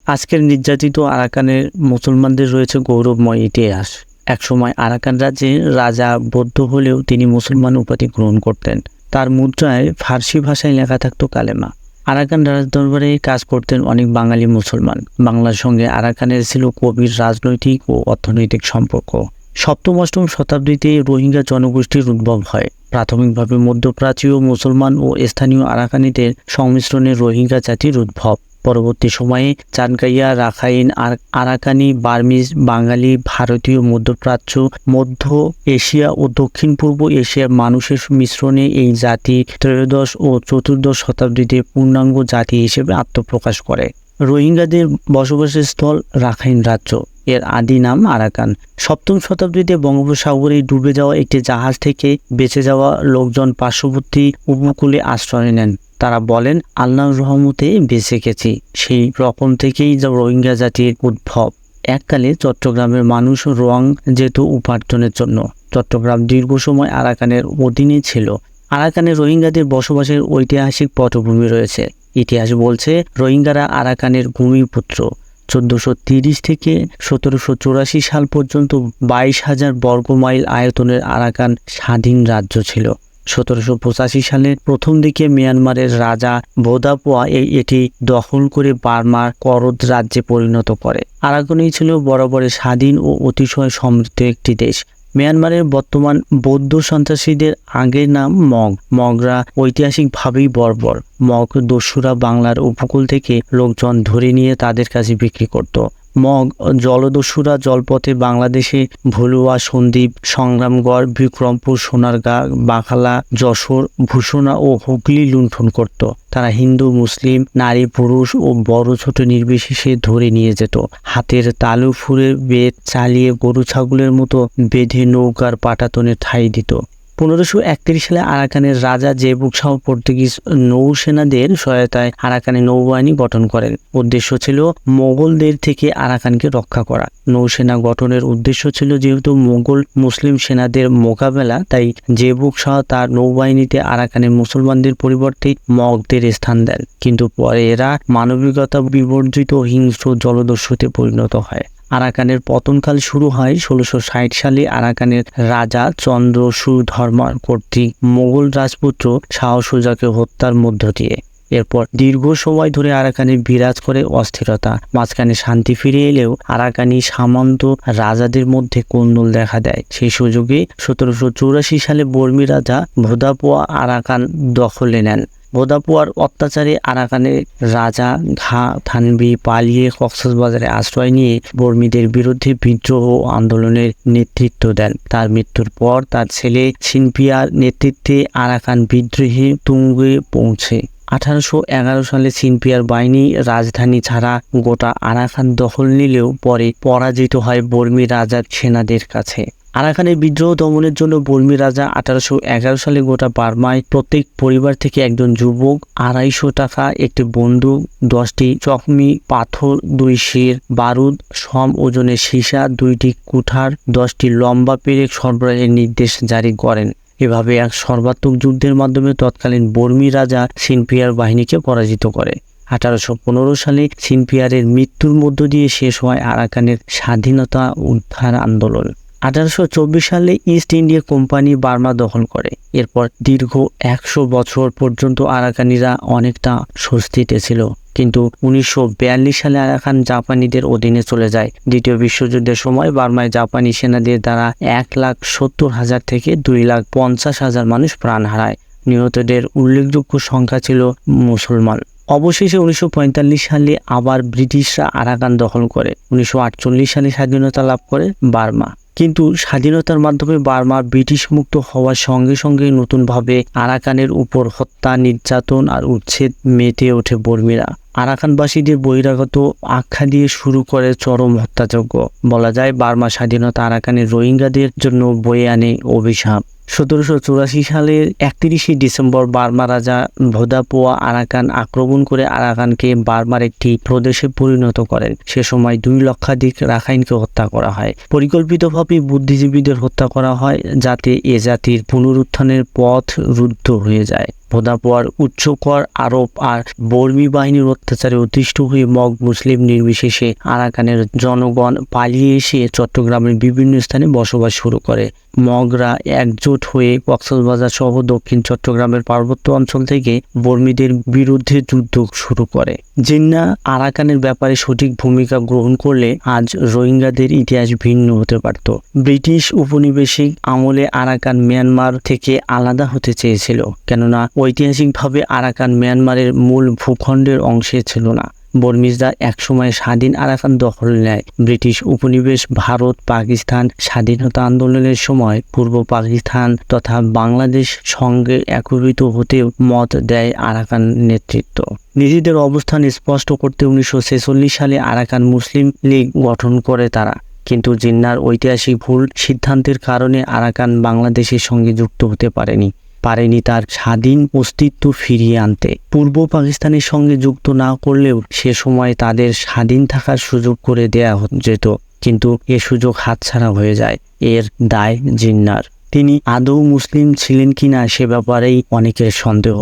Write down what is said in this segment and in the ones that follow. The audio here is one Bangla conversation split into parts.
আজকের নির্যাতিত আরাকানের মুসলমানদের রয়েছে গৌরবময় ইতিহাস। একসময় আরাকান রাজ্যে রাজা বৌদ্ধ হলেও তিনি মুসলমান উপাধি গ্রহণ করতেন। তার মুদ্রায় ফার্সি ভাষায় লেখা থাকত কালেমা। আরাকান রাজদরবারে কাজ করতেন অনেক বাঙালি মুসলমান। বাংলার সঙ্গে আরাকানের ছিল গভীর রাজনৈতিক ও অর্থনৈতিক সম্পর্ক। সপ্তম-অষ্টম শতাব্দীতে রোহিঙ্গা জনগোষ্ঠীর উদ্ভব হয়। প্রাথমিকভাবে মধ্যপ্রাচ্যীয় মুসলমান ও স্থানীয় আরাকানিদের সংমিশ্রণে রোহিঙ্গা জাতির উদ্ভব। পরবর্তী সময়ে চানকাইয়া, রাখাইন, আরাকানি, বার্মিজ, বাঙালি, ভারতীয়, মধ্যপ্রাচ্য, মধ্য এশিয়া ও দক্ষিণ পূর্ব এশিয়ার মানুষের মিশ্রণে এই জাতি ত্রয়োদশ ও চতুর্দশ শতাব্দীতে পূর্ণাঙ্গ জাতি হিসেবে আত্মপ্রকাশ করে। রোহিঙ্গাদের বসবাসের স্থল রাখাইন রাজ্য। এর আদি নাম আরাকান। সপ্তম শতাব্দীতে বঙ্গোপসাগরে ডুবে যাওয়া একটি জাহাজ থেকে বেঁচে যাওয়া লোকজন পার্শ্ববর্তী উপকূলে আশ্রয় নেন। তারা বলেন, আল্লাহর রহমতে বেঁচে গেছি। সেই রকম থেকেই রোহিঙ্গা জাতির উদ্ভব। এককালে চট্টগ্রামের মানুষ রোয়াং যেত উপার্জনের জন্য। চট্টগ্রাম দীর্ঘ সময় আরাকানের অধীনে ছিল। আরাকানে রোহিঙ্গাদের বসবাসের ঐতিহাসিক পটভূমি রয়েছে। ইতিহাস বলছে রোহিঙ্গারা আরাকানের ভূমিপুত্র। 1430 থেকে 1784 সাল পর্যন্ত 22,000 বর্গমাইল আয়তনের আরাকান স্বাধীন রাজ্য ছিল। 1785 সালের প্রথম দিকে মিয়ানমারের রাজা বোদাপোয়া এটি দখল করে বার্মার করদ রাজ্যে পরিণত করে। আরাকানই ছিল বরাবরের স্বাধীন ও অতিশয় সমৃদ্ধ একটি দেশ। মিয়ানমারের বর্তমান বৌদ্ধ সন্ত্রাসীদের আগের নাম মগ। মগরা ঐতিহাসিকভাবেই বর্বর। মগ দস্যুরা বাংলার উপকূল থেকে লোকজন ধরে নিয়ে তাদের কাছে বিক্রি করত। মগ জলদস্যুরা জলপথে বাংলাদেশে ভুলুয়া, সন্দ্বীপ, সংগ্রামগড়, বিক্রমপুর, সোনারগাঁ, বাখালা, যশোর, ভূষণা ও হুগলি লুণ্ঠন করত। তারা হিন্দু, মুসলিম, নারী, পুরুষ ও বড় ছোট নির্বিশেষে ধরে নিয়ে যেত। হাতের তালু ফুঁড়ে বেত চালিয়ে গরু ছাগলের মতো বেঁধে নৌকার পাটাতনে ঠাঁই দিত। 1531 সালে আরাকানের রাজা জেবুক শাহ পর্তুগিজ নৌসেনাদের সহায়তায় আরাকানে নৌবাহিনী গঠন করেন। উদ্দেশ্য ছিল মোগলদের থেকে আরাকানকে রক্ষা করা। নৌসেনা গঠনের উদ্দেশ্য ছিল যেহেতু মোগল মুসলিম সেনাদের মোকাবেলা, তাই জেবুক শাহ তার নৌবাহিনীতে আরাকানের মুসলমানদের পরিবর্তে মগদের স্থান দেন। কিন্তু পরে এরা মানবিকতা বিবর্জিত হিংস্র জলদস্যুতে পরিণত হয়। আরাকানের পতনকাল শুরু হয় 1660 সালে আরাকানের রাজা চন্দ্রসূধর্মার কর্তৃক মোগল রাজপুত্র শাহ সুজাকে হত্যার মধ্য দিয়ে। এরপর দীর্ঘ সময় ধরে আরাকানে বিরাজ করে অস্থিরতা। মাঝখানে শান্তি ফিরে এলেও আরাকানি সামন্ত রাজাদের মধ্যে কোন্দল দেখা দেয়। সেই সুযোগে 1784 সালে বর্মী রাজা ভোদাপোয়া আরাকান দখলে নেন। ভোদাপোয়ার অত্যাচারে আরাকানের রাজা ঘা থানবি পালিয়ে কক্সবাজারে আশ্রয় নিয়ে বর্মীদের বিরুদ্ধে বিদ্রোহ আন্দোলনের নেতৃত্ব দেন। তার মৃত্যুর পর তার ছেলে সিনপিয়ার নেতৃত্বে আরাকান বিদ্রোহে তুঙ্গে পৌঁছে। 1811 সালে সিনপিয়ার বাহিনী রাজধানী ছাড়া গোটা আরাকান দখল নিলেও পরে পরাজিত হয় বর্মী রাজার সেনাদের কাছে। আরাকানের বিদ্রোহ দমনের জন্য বর্মী রাজা 1811 সালে গোটা বার্মায় প্রত্যেক পরিবার থেকে একজন যুবক, 250 টাকা, একটি বন্দুক, 10টি চকমি পাথর, 2 শির বারুদ, সম ওজনের সীসা, 2টি কুঠার, 10টি লম্বা পেরেক সরবরাহের নির্দেশ জারি করেন। এভাবে এক সর্বাত্মক যুদ্ধের মাধ্যমে তৎকালীন বর্মী রাজা সিনপিয়ার বাহিনীকে পরাজিত করে। 1815 সালে সিনপিয়ারের মৃত্যুর মধ্য দিয়ে শেষ হয় আরাকানের স্বাধীনতা উদ্ধার আন্দোলন। 1824 সালে ইস্ট ইন্ডিয়া কোম্পানি বার্মা দখল করে। এরপর দীর্ঘ 100 বছর পর্যন্ত আরাকানিরা অনেকটা স্বস্তিতে ছিল। কিন্তু 1942 সালে আরাকান জাপানিদের অধীনে চলে যায়। দ্বিতীয় বিশ্বযুদ্ধের সময় বার্মায় জাপানি সেনাদের দ্বারা 1,70,000 থেকে 2,50,000 মানুষ প্রাণ হারায়। নিহতদের উল্লেখযোগ্য সংখ্যা ছিল মুসলমান। অবশেষে 1945 সালে আবার ব্রিটিশরা আরাকান দখল করে। 1948 সালে স্বাধীনতা লাভ করে বার্মা। কিন্তু স্বাধীনতার মাধ্যমে বার্মা ব্রিটিশ মুক্ত হওয়ার সঙ্গে সঙ্গে নতুনভাবে আরাকানের উপর হত্যা, নির্যাতন আর উচ্ছেদ মেতে ওঠে বর্মীরা। আরাকানবাসীদের বহিরাগত আখ্যা দিয়ে শুরু করে চরম হত্যাযজ্ঞ। বলা যায় বার্মা স্বাধীনতা আরাকানের রোহিঙ্গাদের জন্য বয়ে আনে অভিশাপ। 1784 সালের 31 ডিসেম্বর বার্মা রাজা ভোদাপোয়া আরাকান আক্রমণ করে আরাকানকে বার্মার একটি প্রদেশে পরিণত করেন। সে সময় 2 লক্ষাধিক রাখাইনকে হত্যা করা হয়। পরিকল্পিতভাবে বুদ্ধিজীবীদের হত্যা করা হয় যাতে এ জাতির পুনরুত্থানের পথ রুদ্ধ হয়ে যায়। ভোদাপোয়ার উচ্চকর আরব আর বর্মী বাহিনীর অত্যাচারে অতিষ্ঠ হয়ে মগ মুসলিম নির্বিশেষে আরাকানের জনগণ পালিয়ে এসে চট্টগ্রামের বিভিন্ন স্থানে বসবাস শুরু করে। মগরা একজোট হয়ে কক্সবাজার সহ দক্ষিণ চট্টগ্রামের পার্বত্য অঞ্চল থেকে বর্মীদের বিরুদ্ধে যুদ্ধ শুরু করে। জিন্না আরাকানের ব্যাপারে সঠিক ভূমিকা গ্রহণ করলে আজ রোহিঙ্গাদের ইতিহাস ভিন্ন হতে পারত। ব্রিটিশ উপনিবেশিক আমলে আরাকান মিয়ানমার থেকে আলাদা হতে চেয়েছিল, কেননা ঐতিহাসিকভাবে আরাকান মিয়ানমারের মূল ভূখণ্ডের অংশে ছিল না। বর্মিজরা একসময় স্বাধীন আরাকান দখল নেয়। ব্রিটিশ উপনিবেশ ভারত পাকিস্তান স্বাধীনতা আন্দোলনের সময় পূর্ব পাকিস্তান তথা বাংলাদেশ সঙ্গে একীভূত হতেও মত দেয় আরাকান নেতৃত্ব। নিজেদের অবস্থান স্পষ্ট করতে 1946 সালে আরাকান মুসলিম লীগ গঠন করে তারা। কিন্তু জিন্নার ঐতিহাসিক ভুল সিদ্ধান্তের কারণে আরাকান বাংলাদেশের সঙ্গে যুক্ত হতে পারেনি তার স্বাধীন অস্তিত্ব ফিরিয়ে আনতে। পূর্ব পাকিস্তানের সঙ্গে যুক্ত না করলেও সে সময় তাদের স্বাধীন থাকার সুযোগ করে দেয়া যেত, কিন্তু এ সুযোগ হাতছাড়া হয়ে যায়। এর দায় জিন্নার। তিনি আদৌ মুসলিম ছিলেন কিনা সে ব্যাপারেই অনেকের সন্দেহ।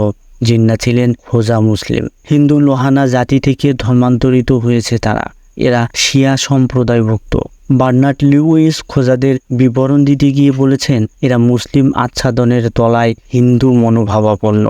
জিন্না ছিলেন খোজা মুসলিম। হিন্দু লোহানা জাতি থেকে ধর্মান্তরিত হয়েছে তারা। এরা শিয়া সম্প্রদায়ভুক্ত। বার্নার্ড লিউইস খোজাদের বিবরণ দিতে গিয়ে বলেছেন, এরা মুসলিম আচ্ছাদনের তলায় হিন্দু মনোভাবাপন্ন।